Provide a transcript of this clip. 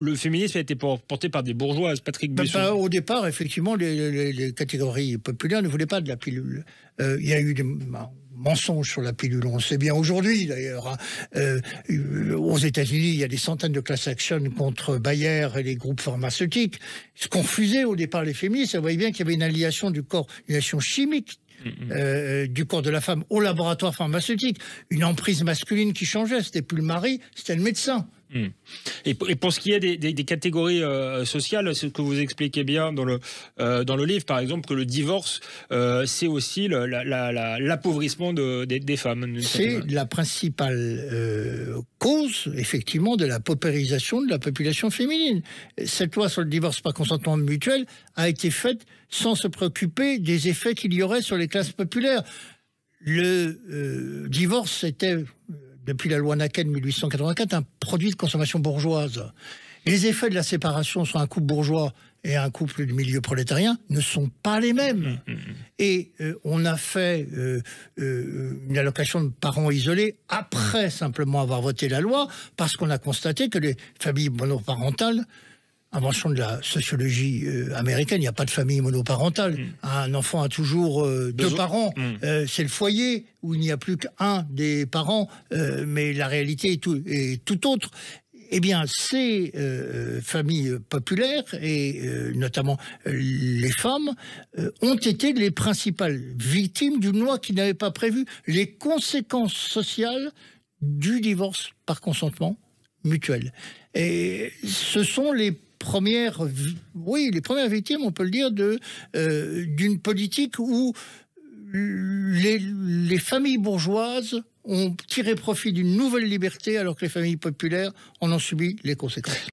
le féminisme a été porté par des bourgeoises, Patrick Buisson. Au départ, effectivement, les catégories populaires ne voulaient pas de la pilule. Il y a eu des mensonges sur la pilule, on le sait bien aujourd'hui d'ailleurs. Aux États-Unis, il y a des centaines de class action contre Bayer et les groupes pharmaceutiques. Ce qu'on refusait au départ les féministes, ça voyait bien qu'il y avait une alliation du corps, une alliation chimique du corps de la femme au laboratoire pharmaceutique, une emprise masculine qui changeait, c'était plus le mari, c'était le médecin. Et pour ce qui est des catégories sociales, c'est ce que vous expliquez bien dans le livre, par exemple, que le divorce, c'est aussi l'appauvrissement des femmes. C'est la principale cause, effectivement, de la paupérisation de la population féminine. Cette loi sur le divorce par consentement mutuel a été faite sans se préoccuper des effets qu'il y aurait sur les classes populaires. Le divorce était, depuis la loi Naquet de 1884, un produit de consommation bourgeoise. Et les effets de la séparation sur un couple bourgeois et un couple de milieu prolétarien ne sont pas les mêmes. Et on a fait une allocation de parents isolés après simplement avoir voté la loi, parce qu'on a constaté que les familles monoparentales, invention de la sociologie américaine, il n'y a pas de famille monoparentale. Un enfant a toujours deux parents. C'est le foyer où il n'y a plus qu'un des parents, mais la réalité est tout autre. Eh bien, ces familles populaires, et notamment les femmes, ont été les principales victimes d'une loi qui n'avait pas prévu les conséquences sociales du divorce par consentement mutuel. Et ce sont les premières victimes, on peut le dire, d'une politique où les familles bourgeoises ont tiré profit d'une nouvelle liberté alors que les familles populaires en ont subi les conséquences.